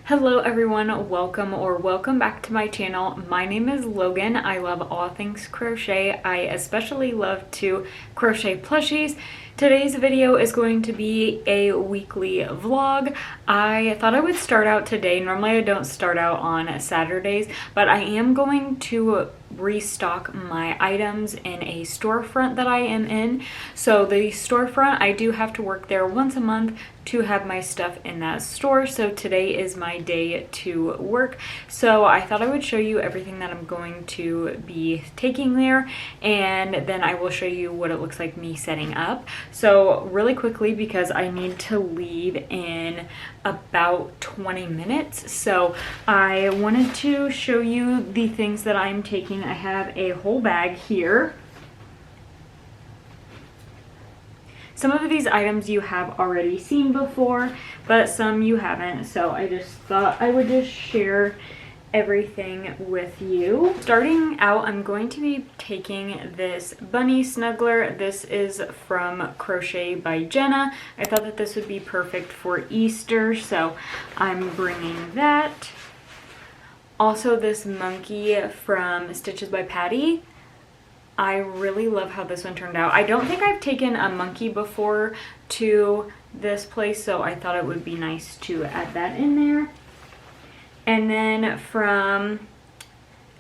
Hello everyone, welcome back to my channel. My name is Logan. I love all things crochet. I especially love to crochet plushies. Today's video is going to be a weekly vlog. I thought I would start out today. Normally I don't start out on Saturdays, but I am going to restock my items in a storefront that I am in. So the storefront, I do have to work there once a month to have my stuff in that store. So today is my day to work. So I thought I would show you everything that I'm going to be taking there, and then I will show you what it looks like me setting up. So really quickly, because I need to leave in about 20 minutes, so I wanted to show you the things that I'm taking. I have a whole bag here. Some of these items you have already seen before, but some you haven't, so I just thought I would just share everything with you. Starting out, I'm going to be taking this bunny snuggler. This is from Crochet by Jenna. I thought that this would be perfect for Easter, so I'm bringing that. Also, this monkey from Stitches by Patty. I really love how this one turned out. I don't think I've taken a monkey before to this place, so I thought it would be nice to add that in there. And then from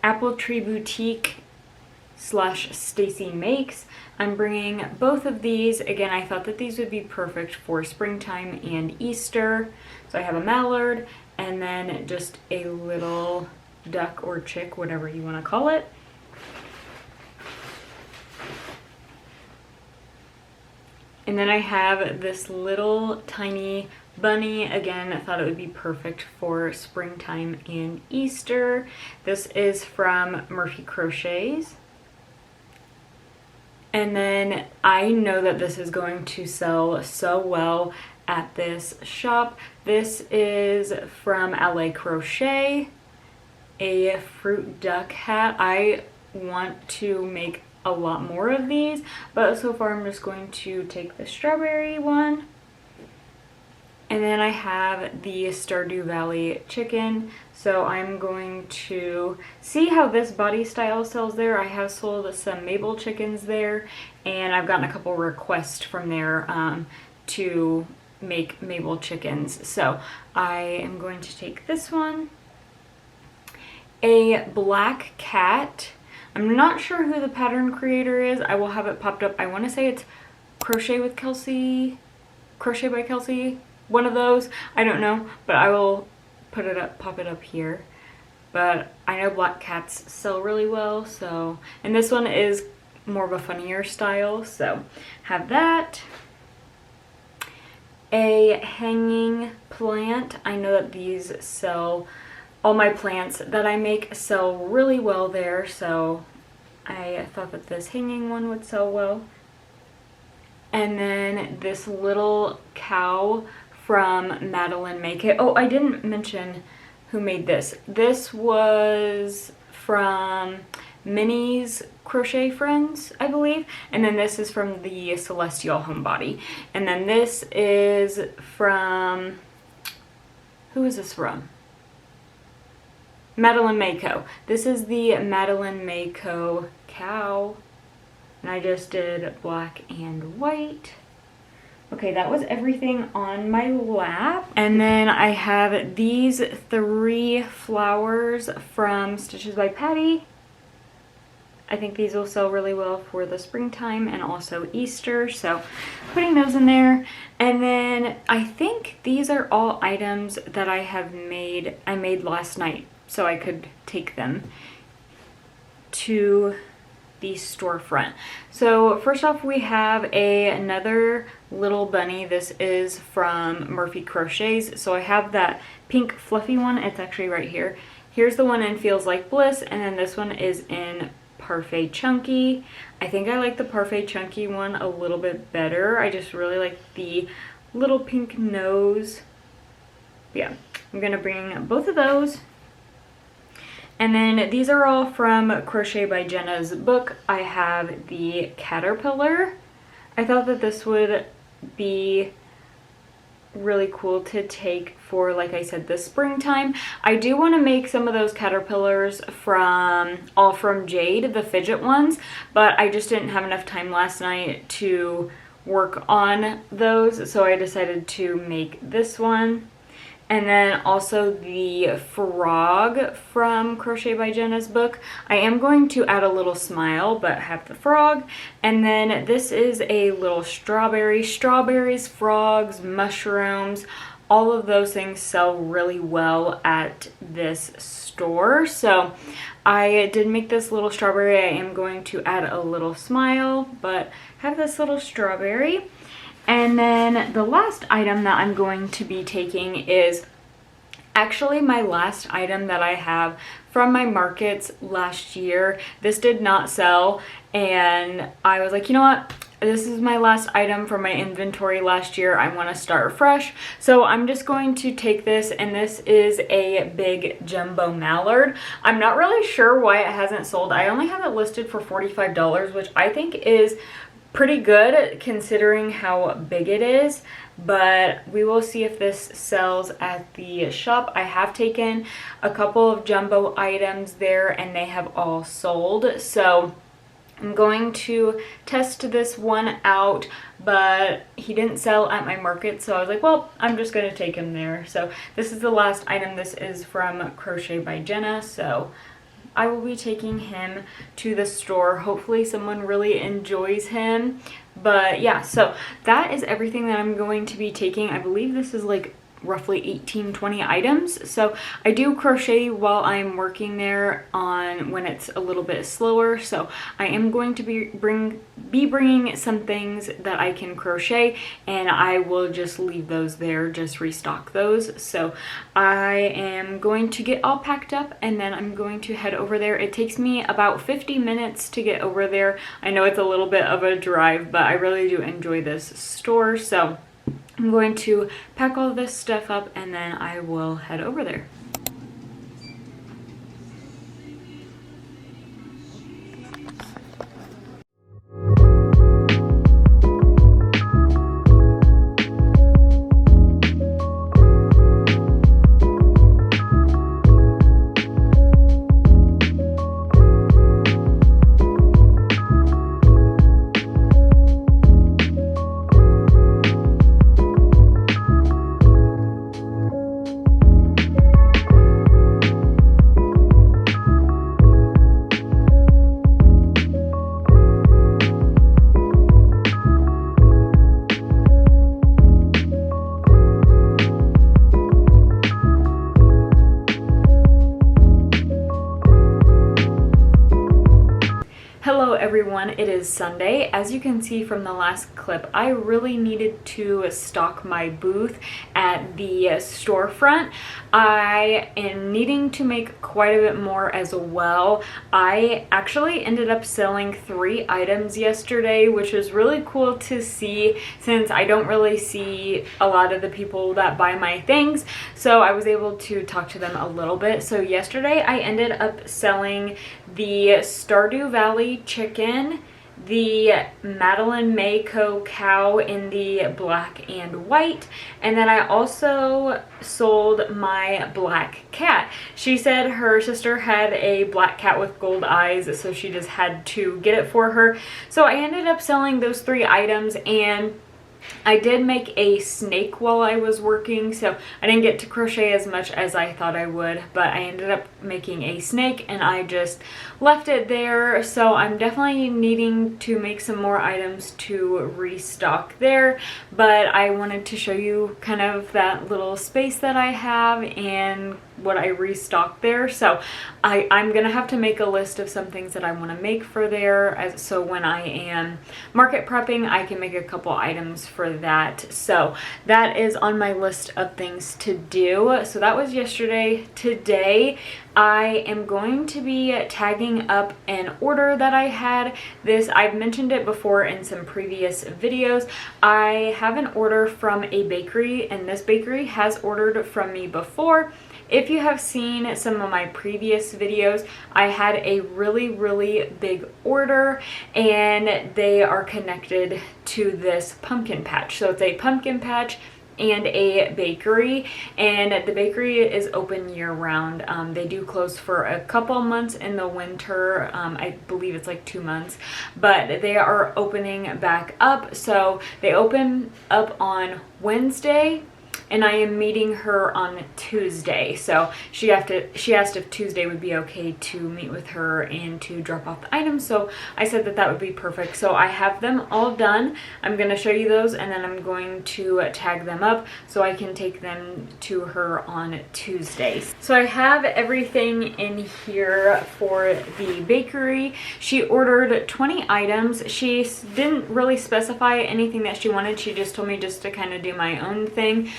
Apple Tree Boutique / Stacy Makes, I'm bringing both of these. Again, I thought that these would be perfect for springtime and Easter. So I have a mallard and then just a little duck or chick, whatever you want to call it. And then I have this little tiny bunny. Again, I thought it would be perfect for springtime and Easter. This is from Murphy Crochets. And then I know that this is going to sell so well at this shop. This is from LA Crochet, a fruit duck hat. I want to make a lot more of these, but so far I'm just going to take the strawberry one. And then I have the Stardew Valley chicken, so I'm going to see how this body style sells there. I have sold some Mabel chickens there, and I've gotten a couple requests from there to make Mabel chickens. So I am going to take this one. A black cat. I'm not sure who the pattern creator is. I will have it popped up. I want to say it's Crochet with Kelsey, Crochet by Kelsey, one of those. I don't know, but I will put it up, pop it up here. But I know black cats sell really well, so, and this one is more of a funnier style, so have that. A hanging plant. I know that these sell, all my plants that I make sell really well there, so I thought that this hanging one would sell well. And then this little cow from Madeline Make It. Oh, I didn't mention who made this. This was from Minnie's Crochet Friends, I believe. And then this is from the Celestial Homebody. And then this is from, who is this from? Madeline Mako. This is the Madeline Mako cow. And I just did black and white. Okay, that was everything on my lap. And then I have these 3 flowers from Stitches by Patty. I think these will sell really well for the springtime and also Easter, so putting those in there. And then I think these are all items that I made last night, so I could take them to the storefront. So first off, we have another little bunny. This is from Murphy Crochets. So I have that pink fluffy one. It's actually right here. Here's the one in Feels Like Bliss, and then this one is in Parfait Chunky. I think I like the Parfait Chunky one a little bit better. I just really like the little pink nose. Yeah, I'm gonna bring both of those. And then these are all from Crochet by Jenna's book. I have the caterpillar. I thought that this would be really cool to take for, like I said, the springtime. I do want to make some of those caterpillars from All From Jade, the fidget ones, but I just didn't have enough time last night to work on those, so I decided to make this one. And then also the frog from Crochet by Jenna's book. I am going to add a little smile, but have the frog. And then this is a little strawberry. Strawberries, frogs, mushrooms, all of those things sell really well at this store. So I did make this little strawberry. I am going to add a little smile, but have this little strawberry. And then the last item that I'm going to be taking is actually my last item that I have from my markets last year. This did not sell, and I was like, you know what? This is my last item from my inventory last year. I want to start fresh. So I'm just going to take this, and this is a big jumbo mallard. I'm not really sure why it hasn't sold. I only have it listed for $45, which I think is pretty good considering how big it is, but we will see if this sells at the shop. I have taken a couple of jumbo items there and they have all sold, so I'm going to test this one out, but he didn't sell at my market, so I was like, well, I'm just going to take him there. So this is the last item. This is from Crochet by Jenna, so I will be taking him to the store. Hopefully someone really enjoys him. But yeah, so that is everything that I'm going to be taking. I believe this is like roughly 18-20 items. So I do crochet while I'm working there on when it's a little bit slower. So I am going to be bringing some things that I can crochet, and I will just leave those there, just restock those. So I am going to get all packed up and then I'm going to head over there. It takes me about 50 minutes to get over there. I know it's a little bit of a drive, but I really do enjoy this store. So I'm going to pack all this stuff up and then I will head over there. Everyone, it is Sunday. As you can see from the last clip, I really needed to stock my booth at the storefront. I am needing to make quite a bit more as well. I actually ended up selling 3 items yesterday, which is really cool to see since I don't really see a lot of the people that buy my things. So I was able to talk to them a little bit. So yesterday I ended up selling the Stardew Valley chicken, the Madeline Mayco cow in the black and white, and then I also sold my black cat. She said her sister had a black cat with gold eyes, so she just had to get it for her. So I ended up selling those 3 items, and I did make a snake while I was working, so I didn't get to crochet as much as I thought I would, but I ended up making a snake and I just left it there. So I'm definitely needing to make some more items to restock there, but I wanted to show you kind of that little space that I have and what I restocked there. So I'm gonna have to make a list of some things that I want to make for there, so when I am market prepping I can make a couple items for that. So that is on my list of things to do. So that was yesterday. Today I am going to be tagging up an order that I had. I've mentioned it before in some previous videos. I have an order from a bakery, and this bakery has ordered from me before. If you have seen some of my previous videos, I had a really big order, and they are connected to this pumpkin patch. So it's a pumpkin patch and a bakery, and the bakery is open year-round. They do close for a couple months in the winter. I believe it's like 2 months, but they are opening back up. So they open up on Wednesday, and I am meeting her on Tuesday. So she asked if Tuesday would be okay to meet with her and to drop off the items. So I said that that would be perfect. So I have them all done. I'm going to show you those, and then I'm going to tag them up so I can take them to her on Tuesday. So I have everything in here for the bakery. She ordered 20 items. She didn't really specify anything that she wanted. She just told me just to kind of do my own thing.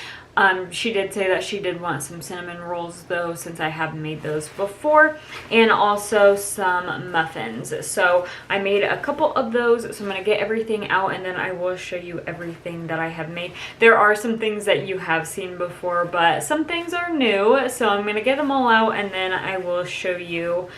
She did say that she did want some cinnamon rolls though, since I have made those before, and also some muffins. So I made a couple of those, so I'm going to get everything out and then I will show you everything that I have made. There are some things that you have seen before, but some things are new, so I'm going to get them all out and then I will show you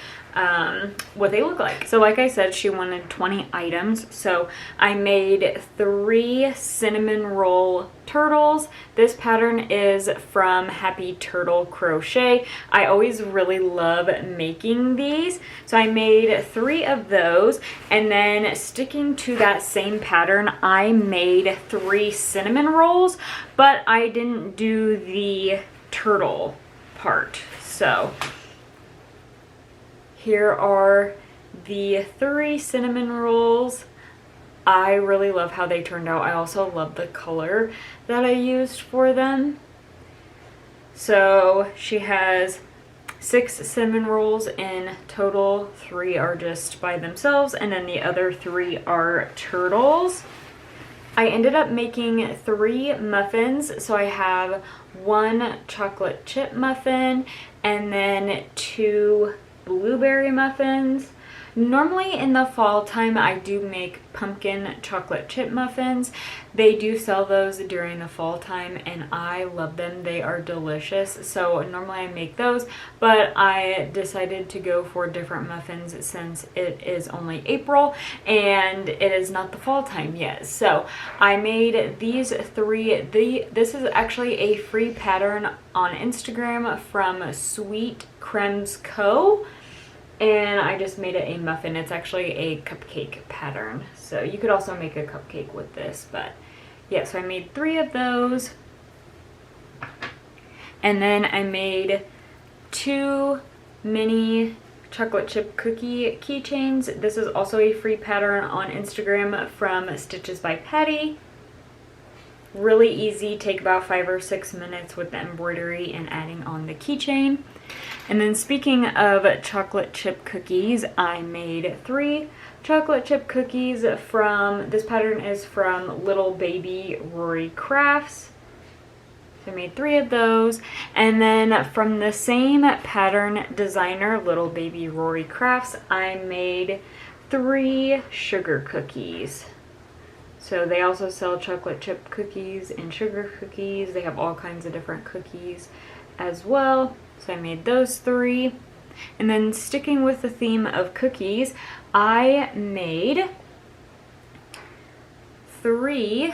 what they look like. So like I said, she wanted 20 items, so I made 3 cinnamon roll turtles. This pattern is from Happy Turtle Crochet. I always really love making these, so I made 3 of those, and then sticking to that same pattern, I made 3 cinnamon rolls, but I didn't do the turtle part. So here are the 3 cinnamon rolls. I really love how they turned out. I also love the color that I used for them. So she has 6 cinnamon rolls in total. 3 are just by themselves, and then the other 3 are turtles. I ended up making 3 muffins. So I have 1 chocolate chip muffin and then 2 blueberry muffins. Normally in the fall time I do make pumpkin chocolate chip muffins. They do sell those during the fall time and I love them. They are delicious. So normally I make those, but I decided to go for different muffins since it is only April and it is not the fall time yet. So I made these 3. This is actually a free pattern on Instagram from Sweet Cremes Co. And I just made it a muffin. It's actually a cupcake pattern. So you could also make a cupcake with this, but yeah, so I made 3 of those. And then I made 2 mini chocolate chip cookie keychains. This is also a free pattern on Instagram from Stitches by Patty. Really easy, take about 5 or 6 minutes with the embroidery and adding on the keychain. And then speaking of chocolate chip cookies, I made 3 chocolate chip cookies from, this pattern is from Little Baby Rory Crafts. So I made 3 of those. And then from the same pattern designer, Little Baby Rory Crafts, I made 3 sugar cookies. So they also sell chocolate chip cookies and sugar cookies. They have all kinds of different cookies as well. So I made those 3. And then sticking with the theme of cookies, I made 3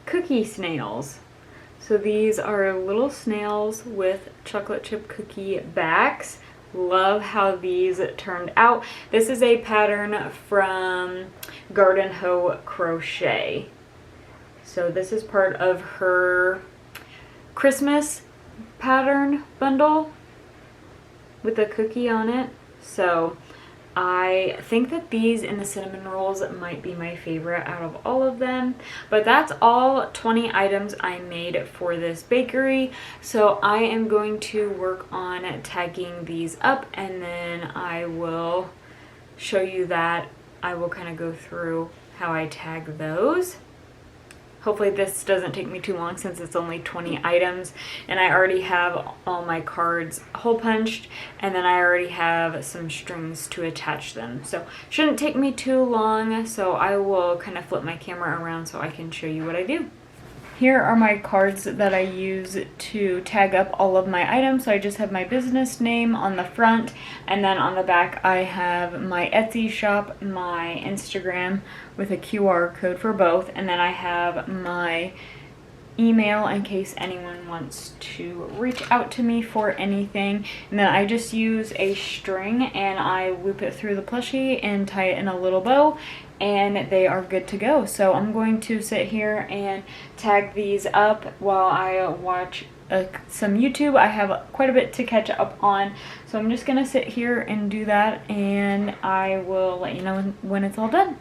cookie snails. So these are little snails with chocolate chip cookie backs. Love how these turned out. This is a pattern from Garden Hoe Crochet. So this is part of her Christmas pattern bundle with a cookie on it. So I think that these and the cinnamon rolls might be my favorite out of all of them. But that's all 20 items I made for this bakery. So I am going to work on tagging these up and then I will show you that. I will kind of go through how I tag those. Hopefully this doesn't take me too long since it's only 20 items and I already have all my cards hole punched and then I already have some strings to attach them. So shouldn't take me too long, so I will kind of flip my camera around so I can show you what I do. Here are my cards that I use to tag up all of my items. So I just have my business name on the front, and then on the back I have my Etsy shop, my Instagram with a QR code for both, and then I have my email in case anyone wants to reach out to me for anything. And then I just use a string and I loop it through the plushie and tie it in a little bow, and they are good to go. So I'm going to sit here and tag these up while I watch some YouTube. I have quite a bit to catch up on, so I'm just gonna sit here and do that, and I will let you know when it's all done.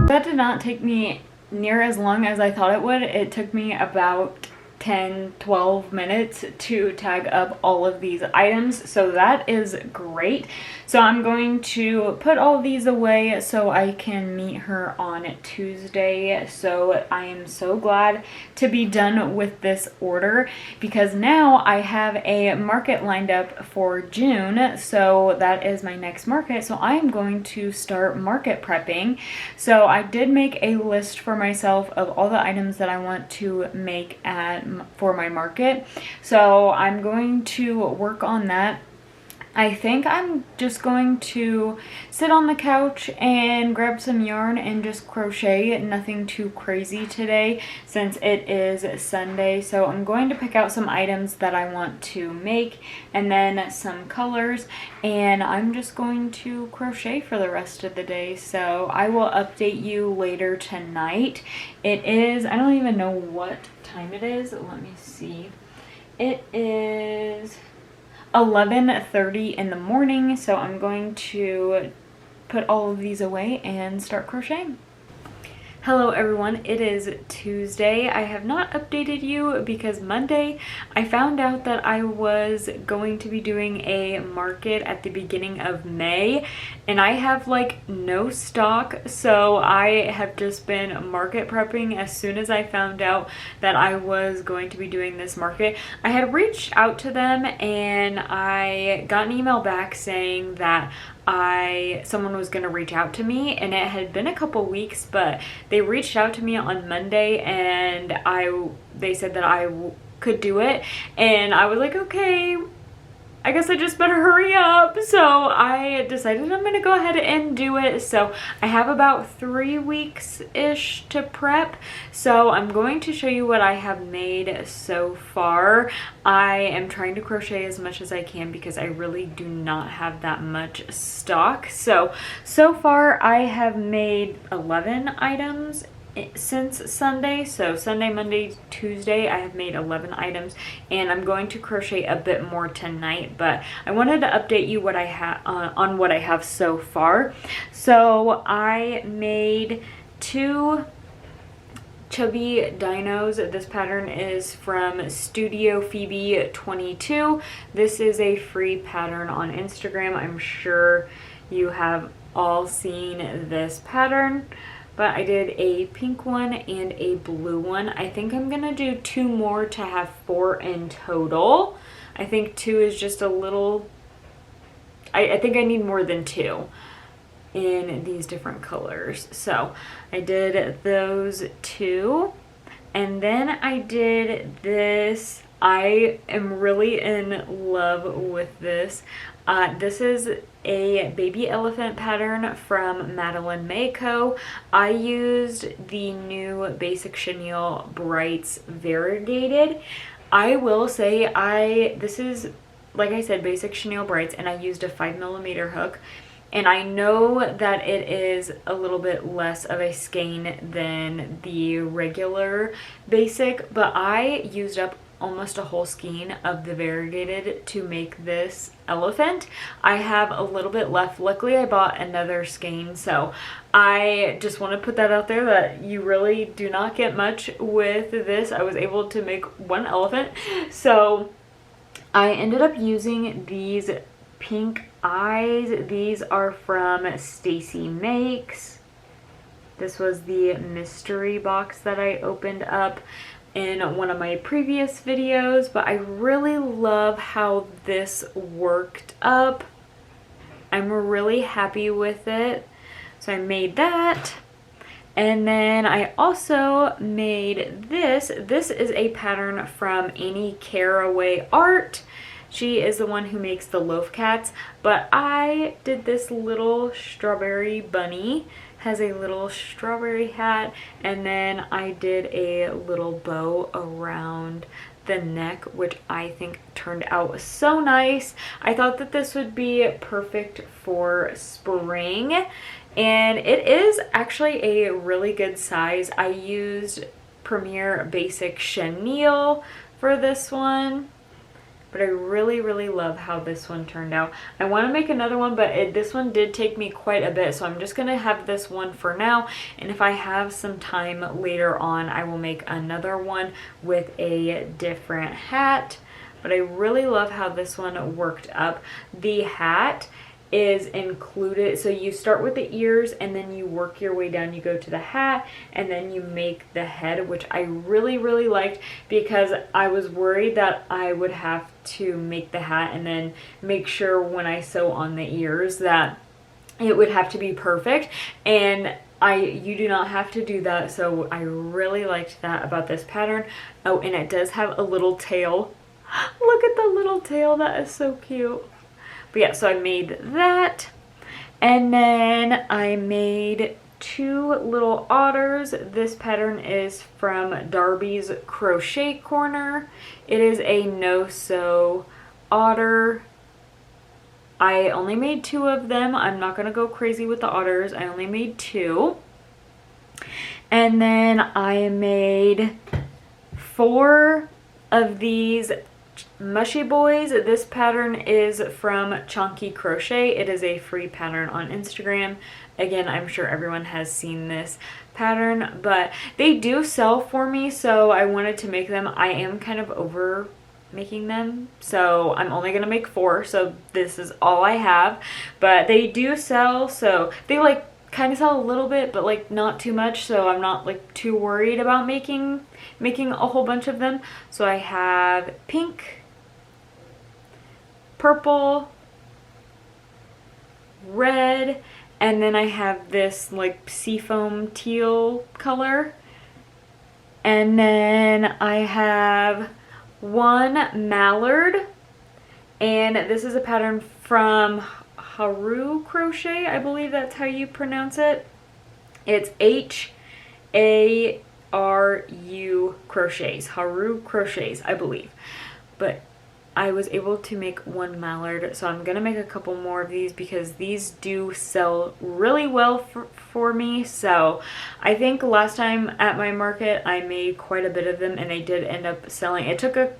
That did not take me near as long as I thought it would. It took me about 10-12 minutes to tag up all of these items, so that is great. So I'm going to put all these away so I can meet her on Tuesday. So I am so glad to be done with this order, because now I have a market lined up for June. So that is my next market. So I am going to start market prepping. So I did make a list for myself of all the items that I want to make for my market. So I'm going to work on that. I think I'm just going to sit on the couch and grab some yarn and just crochet. Nothing too crazy today since it is Sunday. So I'm going to pick out some items that I want to make and then some colors, and I'm just going to crochet for the rest of the day. So I will update you later tonight. It is, I don't even know what time it is. Let me see. It is 11:30 in the morning, so I'm going to put all of these away and start crocheting. Hello everyone, it is Tuesday. I have not updated you because Monday I found out that I was going to be doing a market at the beginning of May, and I have like no stock, so I have just been market prepping as soon as I found out that I was going to be doing this market. I had reached out to them and I got an email back saying that someone was going to reach out to me, and it had been a couple weeks, but they reached out to me on Monday and they said that I could do it, and I was like, okay, I guess I just better hurry up. So I decided I'm gonna go ahead and do it. So I have about 3 weeks-ish to prep. So I'm going to show you what I have made so far. I am trying to crochet as much as I can because I really do not have that much stock. So far I have made 11 items since Sunday. So Sunday, Monday, Tuesday, I have made 11 items, and I'm going to crochet a bit more tonight, but I wanted to update you what I have on what I have so far. So I made 2 chubby dinos. This pattern is from Studio Phoebe 22. This is a free pattern on Instagram. I'm sure you have all seen this pattern. But I did a pink one and a blue one. I think I'm gonna do 2 more to have 4 in total. I think 2 is just a little, I think I need more than 2 in these different colors. So I did those 2. And then I did this. I am really in love with this. This is a baby elephant pattern from Madeline Mayco. I used the new Basic Chenille Brights Variegated. I will say this is, like I said, Basic Chenille Brights, and I used a 5mm hook. And I know that it is a little bit less of a skein than the regular basic, but I used up almost a whole skein of the variegated to make this elephant. I have a little bit left. Luckily I bought another skein, so I just want to put that out there that you really do not get much with this. I was able to make 1 elephant, so I ended up using these pink eyes. These are from Stacy Makes. This was the mystery box that I opened up in one of my previous videos, but I really love how this worked up. I'm really happy with it. So I made that. And then I also made this. This is a pattern from Annie Caraway Art. She is the one who makes the loaf cats, but I did this little strawberry bunny. Has a little strawberry hat, and then I did a little bow around the neck, which I think turned out so nice. I thought that this would be perfect for spring, and it is actually a really good size. I used Premier Basic Chenille for this one, but I really love how this one turned out. I want to make another one, but this one did take me quite a bit, so I'm just going to have this one for now, and if I have some time later on, I will make another one with a different hat. But I really love how this one worked up. The hat is included, so you start with the ears and then you work your way down. You go to the hat and then you make the head, which I really liked, because I was worried that I would have to make the hat and then make sure when I sew on the ears that it would have to be perfect, and you do not have to do that. So I really liked that about this pattern. Oh, and it does have a little tail. Look at the little tail, that is so cute. But yeah, so I made that, and then I made two little otters. This pattern is from Darby's Crochet Corner. It is a no-sew otter. I only made two of them. I'm not going to go crazy with the otters. I only made two. And then I made 4 of these Mushy Boys. This pattern is from Chunky Crochet. It is a free pattern on Instagram. Again, I'm sure everyone has seen this pattern, but they do sell for me, so I wanted to make them. I am kind of over making them, so I'm only gonna make 4, so this is all I have. But they do sell, so they like kind of sell a little bit, but like not too much, so I'm not like too worried about making a whole bunch of them. So I have pink, purple, red, and then I have this like seafoam teal color. And then I have 1 mallard, and this is a pattern from Haru Crochet, I believe that's how you pronounce it. It's H-A-R-U Crochets, Haru Crochets, I believe. But I was able to make 1 mallard, so I'm gonna make a couple more of these because these do sell really well for me. So I think last time at my market I made quite a bit of them, and they did end up selling. It took a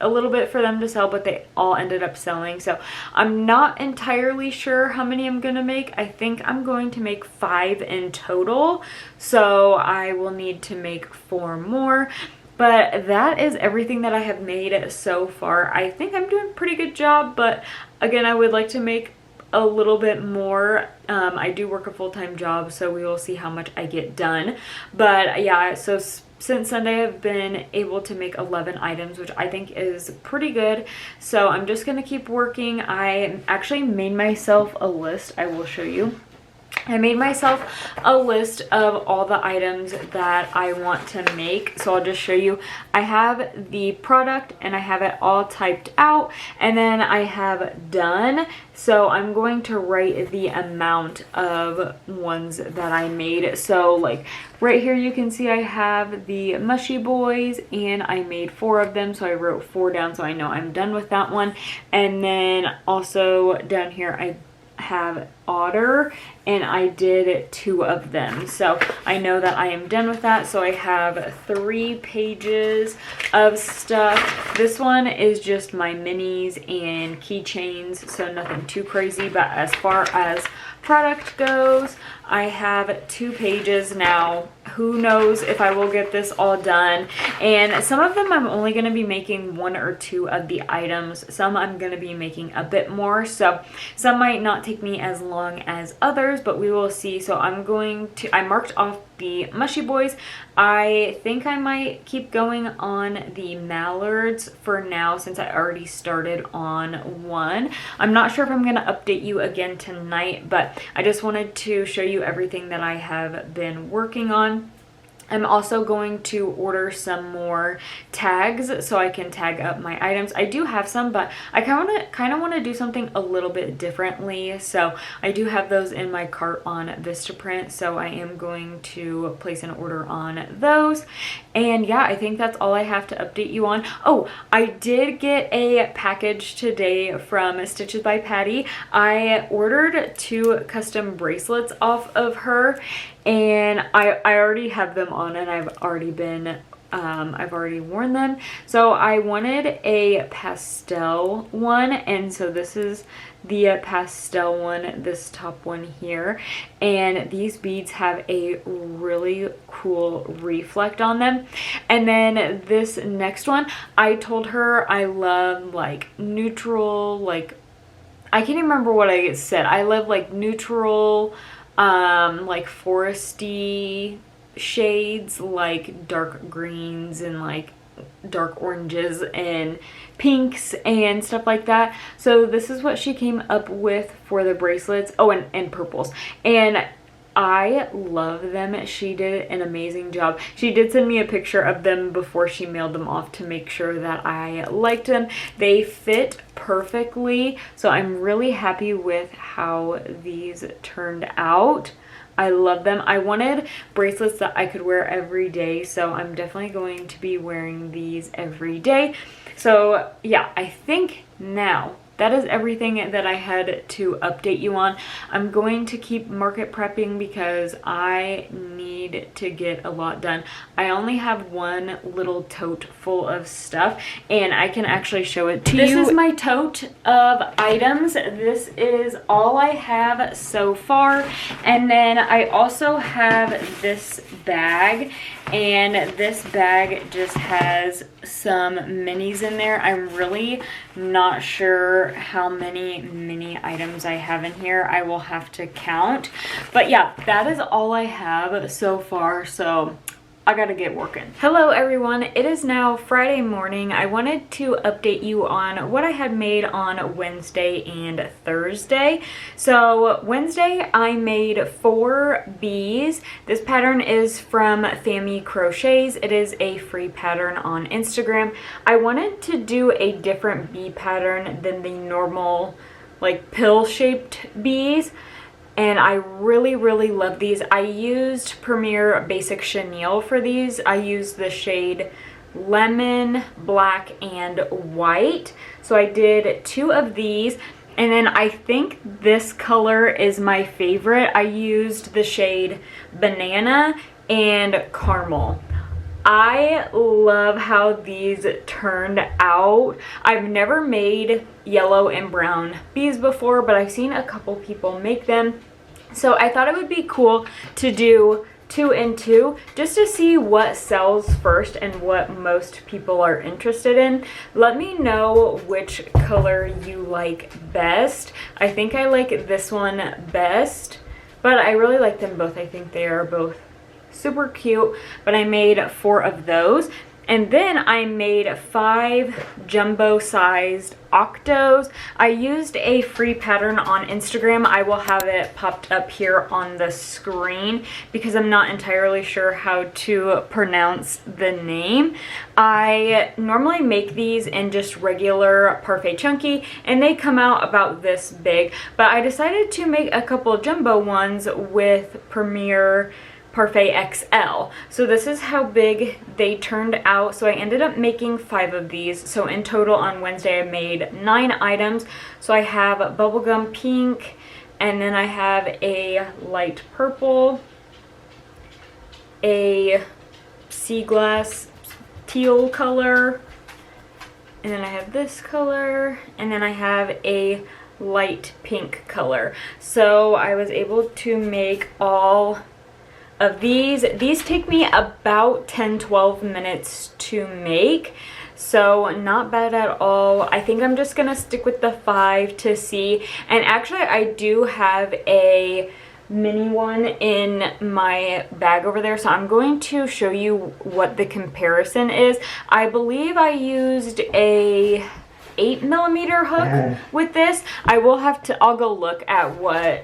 little bit for them to sell, but they all ended up selling. So I'm not entirely sure how many I'm gonna make. I think I'm going to make 5 in total, so I will need to make 4 more. But that is everything that I have made so far. I think I'm doing a pretty good job, but again, I would like to make a little bit more. I do work a full-time job, so we will see how much I get done. But yeah, so since Sunday I've been able to make 11 items, which I think is pretty good. So I'm just gonna keep working. I actually made myself a list. I will show you. I made myself a list of all the items that I want to make, so I'll just show you. I have the product and I have it all typed out, and then I have done. So I'm going to write the amount of ones that I made. So like right here you can see I have the Mushy Boys, and I made 4 of them, so I wrote 4 down so I know I'm done with that one. And then also down here I have otter, and I did 2 of them. So I know that I am done with that. So I have 3 pages of stuff. This one is just my minis and keychains, so nothing too crazy. But as far as product goes, I have 2 pages now. Who knows if I will get this all done. And some of them I'm only going to be making 1 or 2 of the items. Some I'm going to be making a bit more. So some might not take me as long as others, but we will see. So I marked off the mushy boys. I think I might keep going on the mallards for now since I already started on one. I'm not sure if I'm going to update you again tonight, but I just wanted to show you everything that I have been working on. I'm also going to order some more tags so I can tag up my items. I do have some, but I kind of want to do something a little bit differently. So I do have those in my cart on Vistaprint. So I am going to place an order on those. And yeah, I think that's all I have to update you on. Oh, I did get a package today from Stitches by Patty. I ordered 2 custom bracelets off of her, and I already have them on, and I've already worn them. So I wanted a pastel one, and so this is the pastel one, this top one here. And these beads have a really cool reflect on them. And then this next one, I told her I love like neutral, like I can't even remember what I said. I love like neutral, like foresty shades, like dark greens and like dark oranges and pinks and stuff like that. So this is what she came up with for the bracelets. Oh, and purples. And I love them. She did an amazing job. She did send me a picture of them before she mailed them off to make sure that I liked them. They fit perfectly, so I'm really happy with how these turned out. I love them. I wanted bracelets that I could wear every day, so I'm definitely going to be wearing these every day. So yeah, I think now that is everything that I had to update you on. I'm going to keep market prepping because I need to get a lot done. I only have one little tote full of stuff, and I can actually show it to you. This is my tote of items. This is all I have so far. And then I also have this bag, and this bag just has some minis in there. I'm really not sure how many mini items I have in here. I will have to count. But yeah, that is all I have so far. So I gotta get working. Hello everyone, it is now Friday morning. I wanted to update you on what I had made on Wednesday and Thursday. So Wednesday I made 4 bees. This pattern is from Family Crochets. It is a free pattern on Instagram. I wanted to do a different bee pattern than the normal like pill-shaped bees. And I really, really love these. I used Premier Basic Chenille for these. I used the shade Lemon, Black, and White. So I did 2 of these. And then I think this color is my favorite. I used the shade Banana and Caramel. I love how these turned out. I've never made yellow and brown bees before, but I've seen a couple people make them. So I thought it would be cool to do 2 and 2 just to see what sells first and what most people are interested in. Let me know which color you like best. I think I like this one best, but I really like them both. I think they are both super cute, but I made 4 of those. And then I made 5 jumbo-sized octos. I used a free pattern on Instagram. I will have it popped up here on the screen because I'm not entirely sure how to pronounce the name. I normally make these in just regular Parfait Chunky, and they come out about this big. But I decided to make a couple jumbo ones with Premier Parfait XL. So this is how big they turned out. So I ended up making 5 of these. So in total on Wednesday I made 9 items. So I have bubblegum pink, And then I have a light purple, a sea glass teal color, and then I have this color, and then I have a light pink color. So I was able to make all of these. These take me about 10-12 minutes to make, so not bad at all. I think I'm just gonna stick with the 5 to see. And actually I do have a mini one in my bag over there, so I'm going to show you what the comparison is. I believe I used a 8mm hook with this. I'll go look at what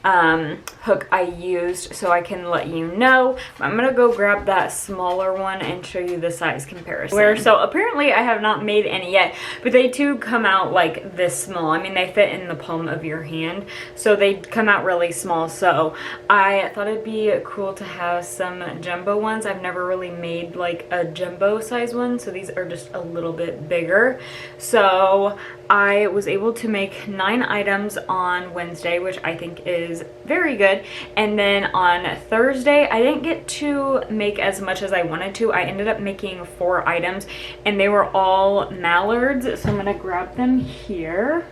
hook I used so I can let you know. I'm gonna go grab that smaller one and show you the size comparison. So apparently I have not made any yet, but they do come out like this small. I mean, they fit in the palm of your hand, so they come out really small. So I thought it'd be cool to have some jumbo ones. I've never really made like a jumbo size one, so these are just a little bit bigger. So I was able to make 9 items on Wednesday, which I think is very good. And then on Thursday, I didn't get to make as much as I wanted to. I ended up making 4 items, and they were all mallards. So I'm gonna grab them here.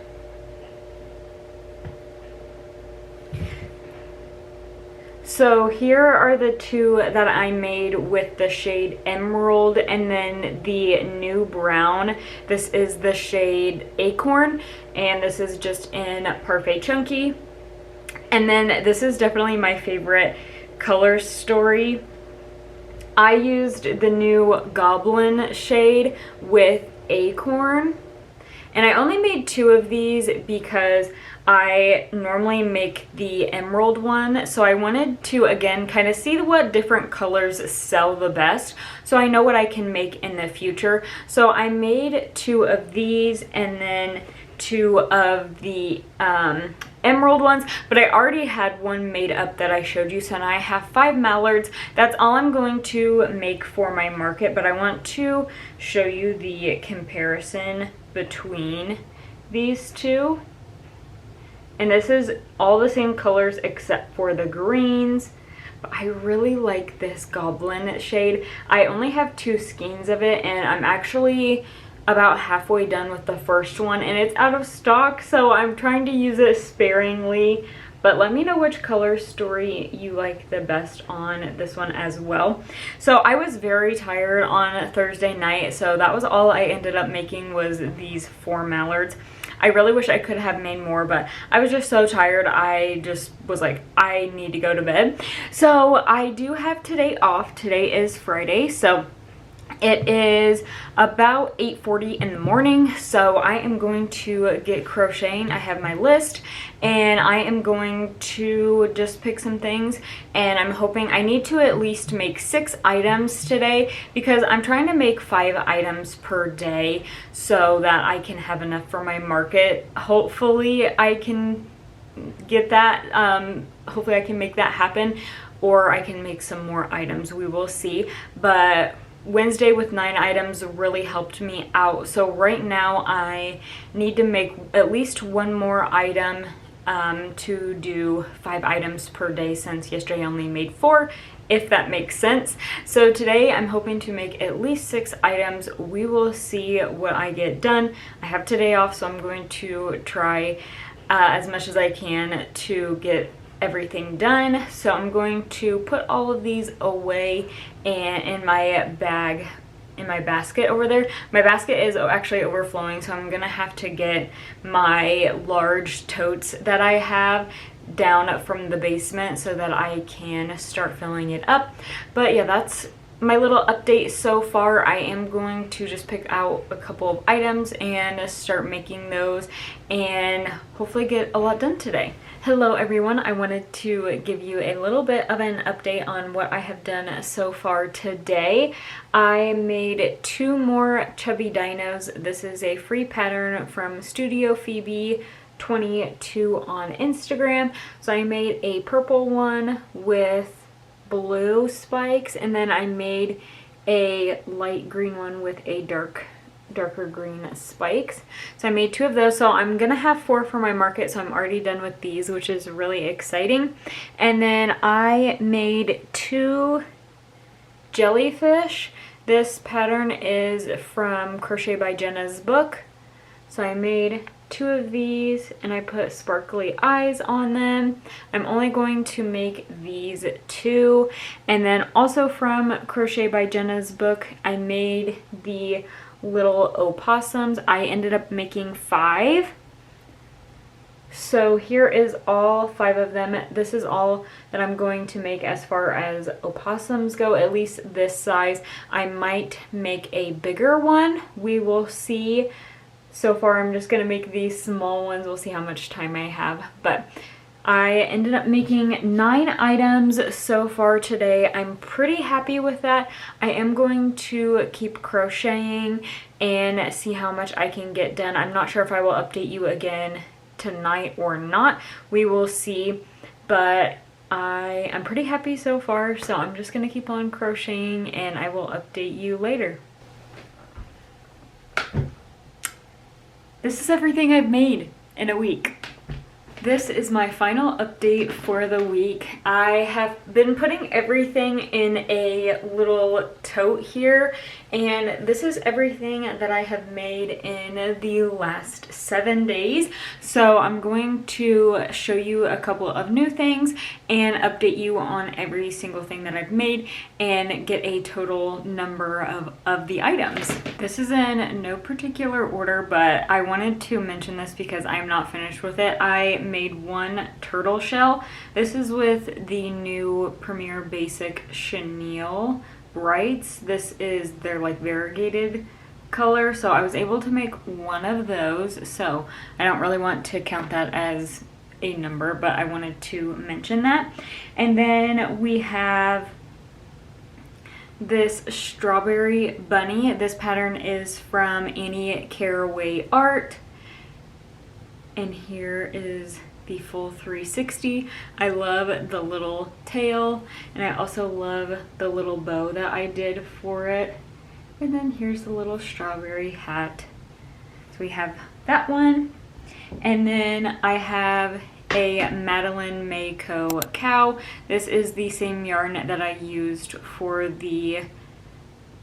So here are the 2 that I made with the shade Emerald and then the new brown. This is the shade Acorn, and this is just in Parfait Chunky. And then this is definitely my favorite color story. I used the new Goblin shade with Acorn. And I only made 2 of these because I normally make the emerald one. So I wanted to, again, kind of see what different colors sell the best, so I know what I can make in the future. So I made 2 of these and then 2 of the emerald ones, but I already had one made up that I showed you. So now I have 5 mallards. That's all I'm going to make for my market, but I want to show you the comparison between these 2. And this is all the same colors except for the greens. But I really like this Goblin shade. I only have 2 skeins of it, and I'm actually about halfway done with the first one, and it's out of stock, so I'm trying to use it sparingly. But let me know which color story you like the best on this one as well. So I was very tired on Thursday night, so that was all I ended up making, was these 4 mallards. I really wish I could have made more, but I was just so tired. I just was like, I need to go to bed. So I do have today off. Today is Friday, so it is about 8:40 in the morning, so I am going to get crocheting. I have my list, and I am going to just pick some things, and I'm hoping I need to at least make 6 items today, because I'm trying to make 5 items per day so that I can have enough for my market. Hopefully I can get that, hopefully I can make that happen, or I can make some more items. We will see. But Wednesday with 9 items really helped me out. So right now I need to make at least 1 more item to do 5 items per day, since yesterday I only made 4, if that makes sense. So today I'm hoping to make at least 6 items. We will see what I get done. I have today off, so I'm going to try as much as I can to get everything done. So I'm going to put all of these away and in my bag, in my basket over there. My basket is actually overflowing, so I'm gonna have to get my large totes that I have down from the basement so that I can start filling it up. But yeah, that's my little update so far. I am going to just pick out a couple of items and start making those, and hopefully get a lot done today. Hello everyone, I wanted to give you a little bit of an update on what I have done so far today. I made 2 more chubby dinos. This is a free pattern from Studio Phoebe 22 on Instagram. So I made a purple one with blue spikes, and then I made a light green one with a dark darker green spikes. So I made 2 of those. So I'm gonna have 4 for my market. So I'm already done with these, which is really exciting. And then I made 2 jellyfish. This pattern is from Crochet by Jenna's book. So I made 2 of these and I put sparkly eyes on them. I'm only going to make these 2. And then also from Crochet by Jenna's book, I made the little opossums. I ended up making 5. So here is all 5 of them. This is all that I'm going to make as far as opossums go, at least this size. I might make a bigger one. We will see. So far I'm just going to make these small ones. We'll see how much time I have. But I ended up making 9 items so far today. I'm pretty happy with that. I am going to keep crocheting and see how much I can get done. I'm not sure if I will update you again tonight or not. We will see. But I am pretty happy so far. So I'm just going to keep on crocheting and I will update you later. This is everything I've made in a week. This is my final update for the week. I have been putting everything in a little tote here, and this is everything that I have made in the last 7 days. So I'm going to show you a couple of new things and update you on every single thing that I've made and get a total number of the items. This is in no particular order, but I wanted to mention this because I'm not finished with it. I made 1 turtle shell. This is with the new Premier Basic Chenille Brights. This is their like variegated color, so I was able to make 1 of those. So I don't really want to count that as a number, but I wanted to mention that. And then we have this strawberry bunny. This pattern is from Annie Caraway Art, and here is the full 360. I love the little tail, and I also love the little bow that I did for it. And then here's the little strawberry hat. So we have that one. And then I have a Madeline Mayco cow. This is the same yarn that I used for the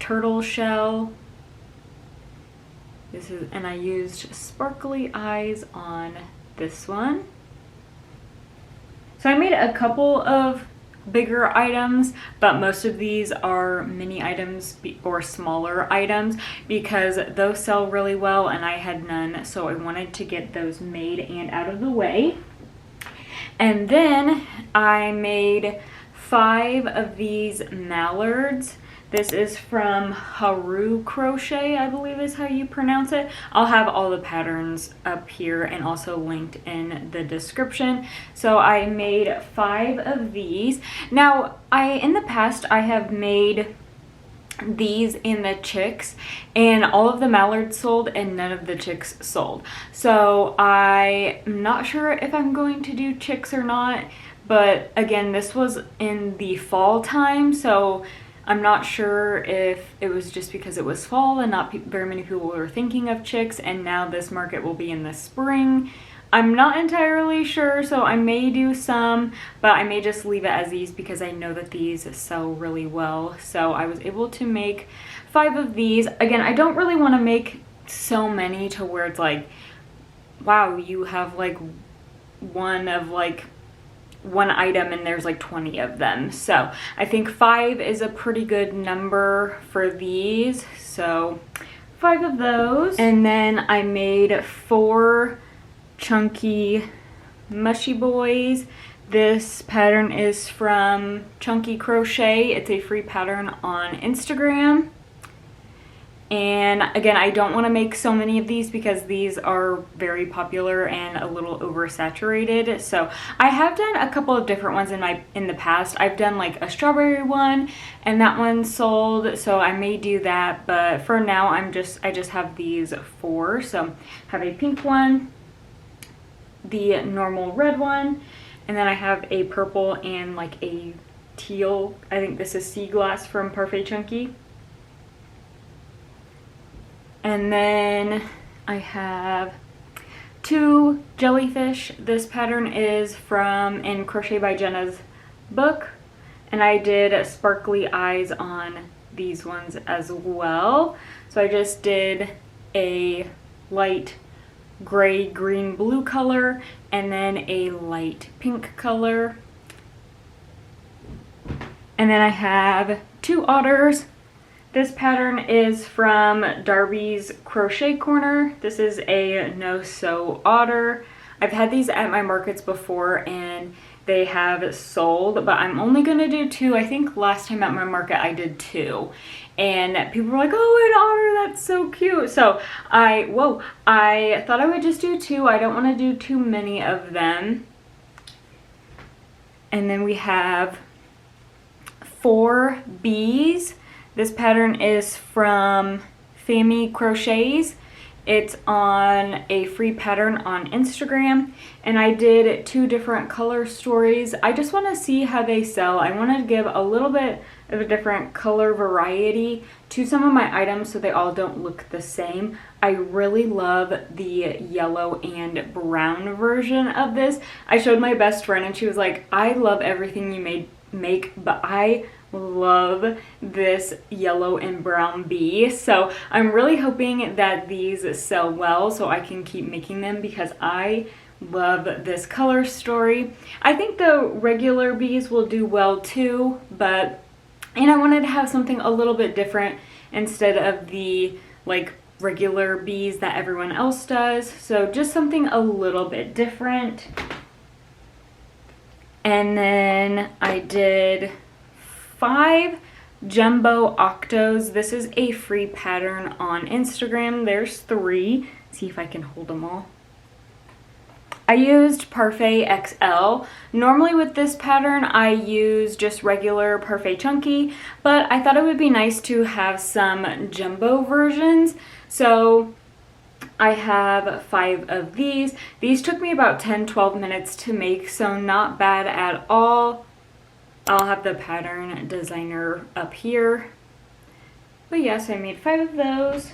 turtle shell. And I used sparkly eyes on this one. So I made a couple of bigger items, but most of these are mini items or smaller items because those sell really well and I had none, so I wanted to get those made and out of the way. And then I made 5 of these mallards. This is from Haru Crochet, I believe is how you pronounce it. I'll have all the patterns up here and also linked in the description. So I made 5 of these. Now, in the past, I have made these in the chicks, and all of the mallards sold and none of the chicks sold. So I'm not sure if I'm going to do chicks or not, but again, this was in the fall time, so I'm not sure if it was just because it was fall and not very many people were thinking of chicks, and now this market will be in the spring. I'm not entirely sure, so I may do some, but I may just leave it as these because I know that these sell really well. So I was able to make 5 of these. Again, I don't really want to make so many to where it's like, wow, you have like one item and there's like 20 of them. So I think 5 is a pretty good number for these. So 5 of those. And then I made 4 chunky mushy boys. This pattern is from Chunky Crochet. It's a free pattern on Instagram. And again, I don't want to make so many of these because these are very popular and a little oversaturated. So I have done a couple of different ones in the past. I've done like a strawberry one and that one sold, so I may do that, but for now I just have these 4. So I have a pink one, the normal red one, and then I have a purple and like a teal. I think this is Sea Glass from Parfait Chunky. And then I have 2 jellyfish. This pattern is from in Crochet by Jenna's book, and I did sparkly eyes on these ones as well. So I just did a light gray, green, blue color, and then a light pink color. And then I have 2 otters. This pattern is from Darby's Crochet Corner. This is a no-sew otter. I've had these at my markets before and they have sold, but I'm only gonna do 2. I think last time at my market I did 2. And people were like, oh, an otter, that's so cute. So I thought I would just do 2. I don't wanna do too many of them. And then we have 4 bees. This pattern is from Fammy Crochets. It's on a free pattern on Instagram, and I did 2 different color stories. I just want to see how they sell. I want to give a little bit of a different color variety to some of my items so they all don't look the same. I really love the yellow and brown version of this. I showed my best friend and she was like, I love everything you make, but I love this yellow and brown bee. So I'm really hoping that these sell well so I can keep making them because I love this color story. I think the regular bees will do well too, but I wanted to have something a little bit different instead of the like regular bees that everyone else does. So just something a little bit different. And then I did 5 jumbo octos. This is a free pattern on Instagram. There's 3. See if I can hold them all. I used Parfait XL. Normally with this pattern I use just regular Parfait Chunky, but I thought it would be nice to have some jumbo versions. So I have 5 of these. These took me about 10-12 minutes to make, so not bad at all. I'll have the pattern designer up here. But yes, I made 5 of those.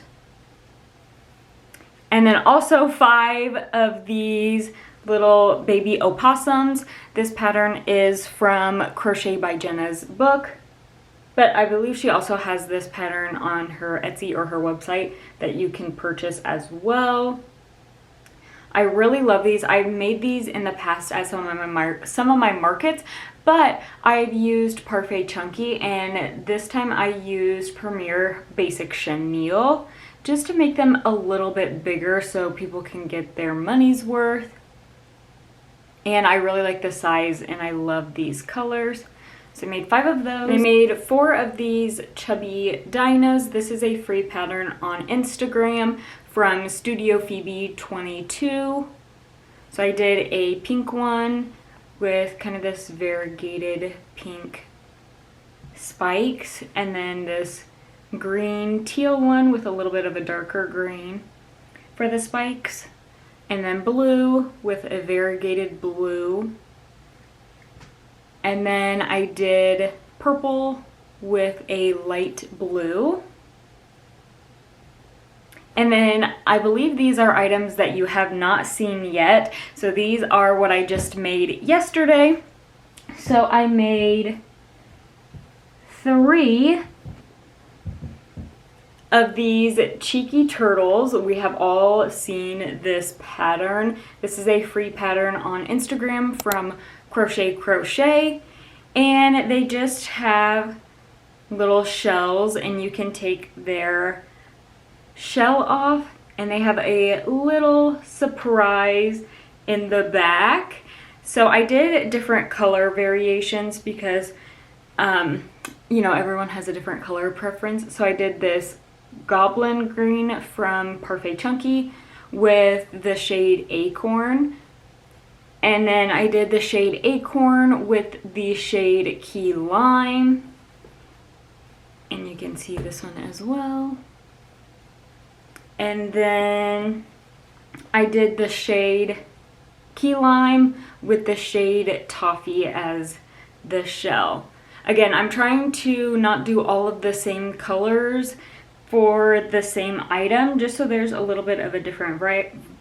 And then also 5 of these little baby opossums. This pattern is from Crochet by Jenna's book. But I believe she also has this pattern on her Etsy or her website that you can purchase as well. I really love these. I've made these in the past at some of my markets, but I've used Parfait Chunky, and this time I used Premier Basic Chenille just to make them a little bit bigger so people can get their money's worth. And I really like the size and I love these colors. So I made 5 of those. I made 4 of these chubby dinos. This is a free pattern on Instagram from Studio Phoebe 22. So I did a pink one with kind of this variegated pink spikes, and then this green teal one with a little bit of a darker green for the spikes, and then blue with a variegated blue. And then I did purple with a light blue. And then I believe these are items that you have not seen yet. So these are what I just made yesterday. So I made 3 of these cheeky turtles. We have all seen this pattern. This is a free pattern on Instagram from Crochet, and they just have little shells and you can take their shell off, and they have a little surprise in the back. So I did different color variations because you know, everyone has a different color preference. So I did this goblin green from Parfait Chunky with the shade Acorn. And then I did the shade Acorn with the shade Key Lime. And you can see this one as well. And then I did the shade Key Lime with the shade Toffee as the shell. Again, I'm trying to not do all of the same colors for the same item, just so there's a little bit of a different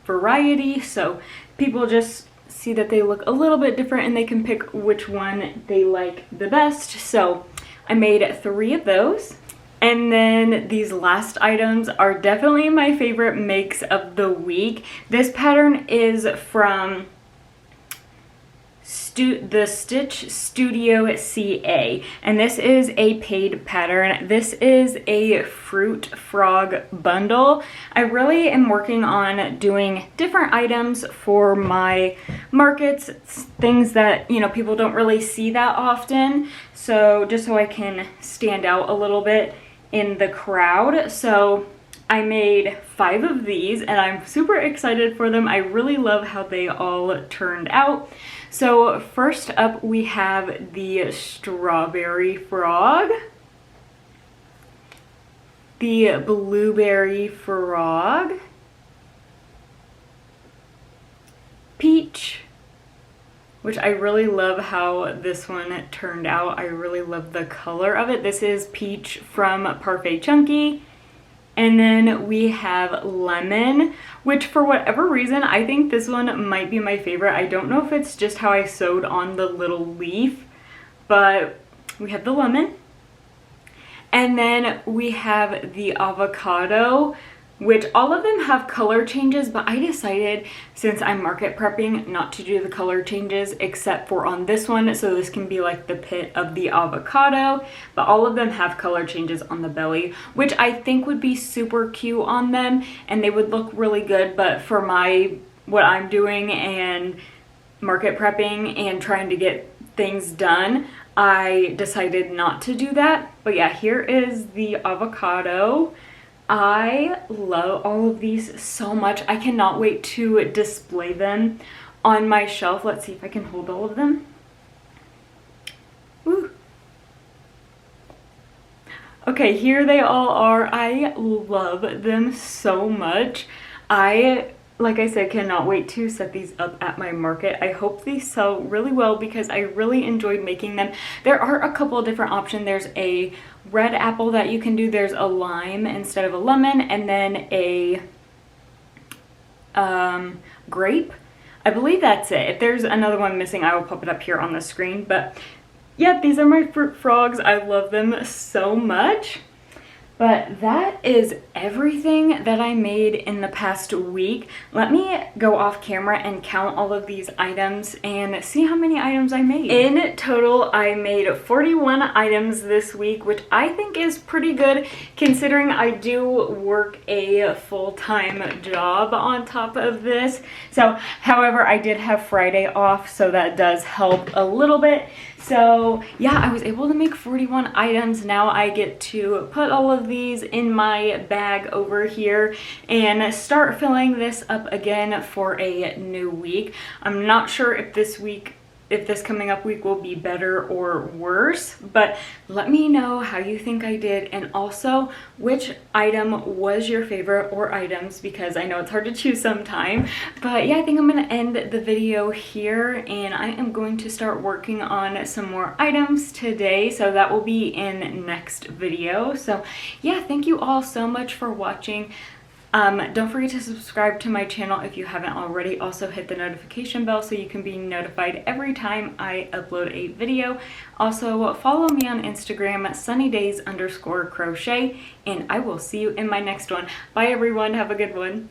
variety, so people just see that they look a little bit different and they can pick which one they like the best. So I made 3 of those. And then these last items are definitely my favorite makes of the week. This pattern is from the Stitch Studio CA, and this is a paid pattern. This is a fruit frog bundle. I really am working on doing different items for my markets, things that, you know, people don't really see that often, so just so I can stand out a little bit in the crowd. So I made 5 of these and I'm super excited for them. I really love how they all turned out. So first up we have the strawberry frog, the blueberry frog, peach, which I really love how this one turned out. I really love the color of it. This is peach from Parfait Chunky. And then we have lemon, which for whatever reason, I think this one might be my favorite. I don't know if it's just how I sewed on the little leaf, but we have the lemon. And then we have the avocado, which all of them have color changes, but I decided since I'm market prepping not to do the color changes except for on this one, so this can be like the pit of the avocado, but all of them have color changes on the belly, which I think would be super cute on them and they would look really good, but for what I'm doing and market prepping and trying to get things done, I decided not to do that. But yeah, here is the avocado. I love all of these so much. I cannot wait to display them on my shelf. Let's see if I can hold all of them. Woo. Okay, here they all are. I love them so much. Like I said, cannot wait to set these up at my market. I hope these sell really well because I really enjoyed making them. There are a couple of different options. There's a red apple that you can do. There's a lime instead of a lemon, and then a grape. I believe that's it. If there's another one missing, I will pop it up here on the screen. But yeah, these are my fruit frogs. I love them so much. But that is everything that I made in the past week. Let me go off camera and count all of these items and see how many items I made. In total, I made 41 items this week, which I think is pretty good considering I do work a full-time job on top of this. So, however, I did have Friday off, so that does help a little bit. So yeah, I was able to make 41 items. Now I get to put all of these in my bag over here and start filling this up again for a new week. I'm not sure if this coming up week will be better or worse, but let me know how you think I did, and also which item was your favorite or items, because I know it's hard to choose sometime. But yeah, I think I'm gonna end the video here and I am going to start working on some more items today, so that will be in next video. So yeah, thank you all so much for watching. Don't forget to subscribe to my channel if you haven't already. Also hit the notification bell so you can be notified every time I upload a video. Also follow me on Instagram at sunnydays_crochet, and I will see you in my next one. Bye everyone, have a good one.